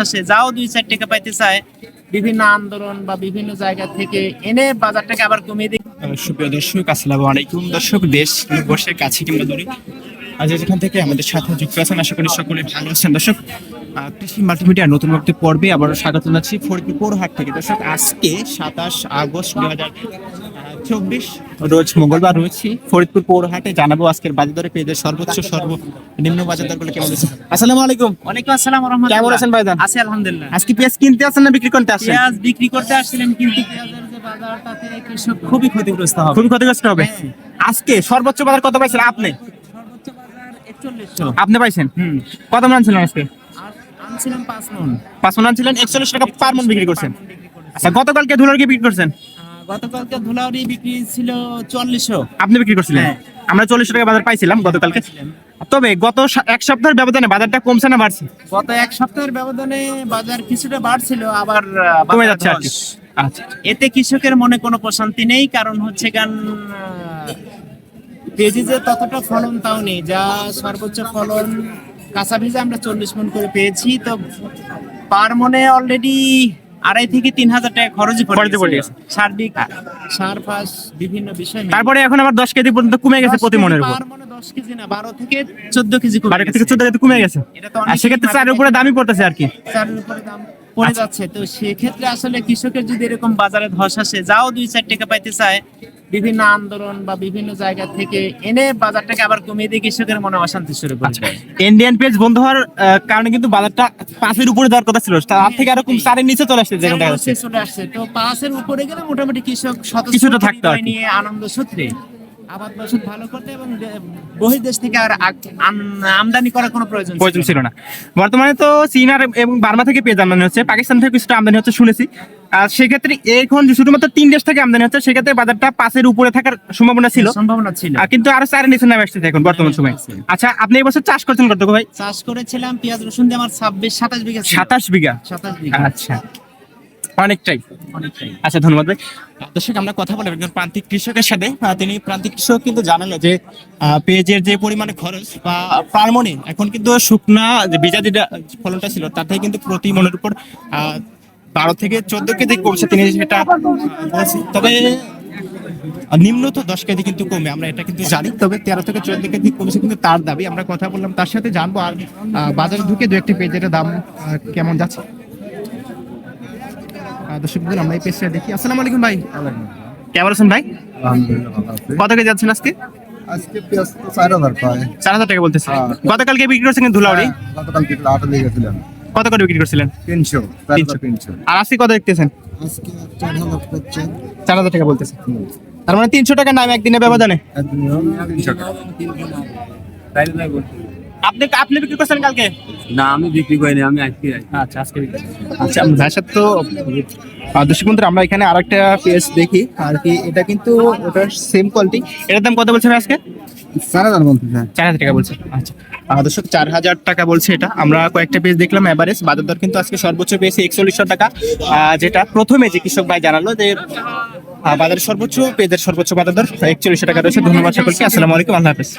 আসে যাও 2-4 টাকা পাইতে চায় বিভিন্ন আন্দোলন বা বিভিন্ন জায়গা থেকে এনে বাজারটাকে আবার কমিয়ে দিই। সুপ্রিয় দর্শক, আসসালামু আলাইকুম। দর্শক, দেশ বর্ষের কাছে কিংবা দূরে আজ যেখান থেকে আমাদের সাথে যুক্ত আছেন, আশা করি সকলে ভালো আছেন। দর্শক, কৃষি মাল্টিমিডিয়া নতুন একটি পর্বে আবারও স্বাগত জানাচ্ছি ফরিদপুর পৌরহাট থেকে। দর্শক, আজকে 27 আগস্ট 2024 রোজ মঙ্গলবার রয়েছি ফরিদপুর পৌরহাটে। জানাবো আজকের বাজার দরে পেঁয়াজের সর্বোচ্চ সর্বনিম্ন বাজার দরগুলো কেমন আছে। আসসালামু আলাইকুম। ওয়ালাইকুম আসসালাম ওয়া রাহমাতুল্লাহ। কেমন আছেন ভাইজান? আছি আলহামদুলিল্লাহ। আজকে পেঁয়াজ কিনতে আসছেন না বিক্রি করতে আসছেন? পেঁয়াজ বিক্রি করতে আসছিলাম, কিন্তু পেঁয়াজের যে বাজার তাতে কৃষক খুবই ক্ষতিগ্রস্ত হবে। খুবই ক্ষতিগ্রস্ত হবে। হ্যাঁ। আজকে সর্বোচ্চ বাজার কত পাইছেন আপনি? সর্বোচ্চ বাজার 4100। আপনি পাইছেন কত মান ছিলেন আজকে? আনছিলাম 5 মণ। 5 মণ ছিলেন, 41 টাকা পার মণ বিক্রি করছেন। আচ্ছা, গতকালকে ধুলার কি বিক্রি করছেন? গতকালকে ধুলাউড়ি বিক্রি ছিল 4400। আপনি বিক্রি করছিলেন? হ্যাঁ। আমরা 40 টাকা বাজার পাইছিলাম গতকালকে। তবে গত এক সপ্তাহের ব্যবধানে বাজারটা কমছে না বাড়ছে? গত এক সপ্তাহের ব্যবধানে বাজার কিছুটা বাড়ছিল, আবার কমে বাজার যাচ্ছে আর কি। ধস। আচ্ছা, এতে কৃষকের মনে কোনো প্রশান্তি নেই, কারণ হচ্ছে পেঁয়াজে যে ততটা ফলন তাও নেই, যা সর্বোচ্চ ফলন কাঁচা ভেজে আমরা 40 মণ করে পেয়েছি। তো পার মনে অলরেডি 2,500 থেকে 3,000 টাকা খরচই খরচে পড়ে পড়ে গেছে। গেছে। সার্বিক সার ফাস বিভিন্ন বিষয় মিলিয়ে। তারপরে এখন আবার 10 কেজি পর্যন্ত কমে গেছে 10 প্রতি কেজি মনের উপর। পার মনে 10 কেজি না, 12 থেকে 14 কেজি কমে 12 থেকে গেছে। 14 কেজি কমে গেছে। এটা তো আর অনেক সেক্ষেত্রে চারের উপরে দামই পড়তেছে আর কি। চালের উপরে দাম পড়ে যাচ্ছে। তো সেক্ষেত্রে আসলে কৃষকের যদি এরকম বাজারে ধস আসে, যাও 2-4 টাকা পাইতে চায় বিভিন্ন আন্দোলন বা বিভিন্ন জায়গা থেকে এনে বাজারটাকে আবার কমিয়ে দিয়ে কৃষকের মনে অশান্তি শুরু করে দেয়। ইন্ডিয়ান পেজ বন্ধ হওয়ার কারণে কিন্তু বাজারটা 5 এর উপরে যাওয়ার কথা ছিল, তার থেকে এরকম 4 এর নিচে চলে আসছে যেটা দেখা যাচ্ছে। চলে আসছে। তো 5 এর উপরে গেলে মোটামুটি কৃষক কিছুটা থাকতো আর কি। নিয়ে আনন্দ সূত্রে আবাদ ফসল ভালো করতে এবং বহির্দেশ থেকে আর আমদানি করার কোনো প্রয়োজন ছিল না। বর্তমানে তো চীন আর এবং বার্মা থেকে পেঁয়াজ আমদানি হচ্ছে, পাকিস্তান থেকে কিছুটা আমদানি হচ্ছে শুনেছি। আর সেক্ষেত্রে এখন শুধুমাত্র 3 দেশ থেকে আমদানি হচ্ছে, সেক্ষেত্রে বাজারটা 5 এর উপরে থাকার সম্ভাবনা ছিল। কিন্তু আরো 4 এর নিচে নামে আসছে এখন বর্তমান সময়। আচ্ছা, আপনি এই বছর চাষ করছেন কত ভাই? চাষ করেছিলাম পেঁয়াজ রসুন দিয়ে আমার 27 বিঘা ছিল। 27 বিঘা। 27 বিঘা। আচ্ছা, অনেকটাই। আচ্ছা, ধন্যবাদ ভাই। দর্শক, আমরা কথা বললাম একজন প্রান্তিক কৃষকের সাথে। তিনি প্রান্তিক কৃষক কিন্তু জানালো যে পেঁয়াজের যে পরিমাণে খরচ বা পার মনে এখন কিন্তু শুকনা যে বীজা যেটা ফলনটা ছিল তার থেকে কিন্তু প্রতি মনের উপর 12 থেকে 14 কেজি কমছে, তিনি সেটা বলছি। তবে নিম্ন তো 10 কেজি কিন্তু কমে, আমরা এটা কিন্তু জানি। তবে 13 থেকে 14 কেজি কমছে কিন্তু তার দাবি। আমরা কথা বললাম তার সাথে, জানবো আর বাজারে ঢুকে দু একটা পেঁয়াজের দাম কেমন যাচ্ছে। দর্শক, আমরা এই পেজটা দেখি। আসসালামু আলাইকুম ভাই, কেমন আছেন ভাই? কত কেজি যাচ্ছেন আজকে? আজকে পেঁয়াজ তো 4,000 পায়। 4,000 টাকা বলতেছে। গতকালকে বিক্রি করছেন ধুলাউড়ি? গতকালকে 8 দিয়ে গেছিলাম। কত করে বিক্রি করছিলেন? 300, 300। আর আজকে কত দেখতেছেন? আজকে 4,000 করছে। 4,000 টাকা বলতেছে। তার মানে 300 টাকা নাম একদিনে ব্যবধানে। একদিন 300 টাকা। আপনি বিক্রি করছেন কালকে? না, আমি বিক্রি করিনি, আমি আজকে আচ্ছা, আজকে বিক্রি। আচ্ছা, ভাইয়ের সাথে তো দর্শক বন্ধুরা, আমরা এখানে আরেকটা পেঁয়াজ দেখি আর কি। এটা কিন্তু ওটা সেম কোয়ালিটি। এটার দাম কত বলছেন আজকে? 4,000 বলতেছে। 4,000 টাকা বলছে। আচ্ছা, দর্শক 4,000 টাকা বলছে এটা। আমরা কয়েকটা পেজ দেখলাম এভারেজ বাজার দর কিন্তু আজকে সর্বোচ্চ পেয়েছে 4100 টাকা। যেটা প্রথমে যে কৃষক ভাই জানালো যে বাজারের সর্বোচ্চ পেঁয়াজের সর্বোচ্চ বাজার দর 4100 টাকা রয়েছে। ধন্যবাদ সকলকে। আসসালামু আলাইকুম, আল্লাহ হাফেজ।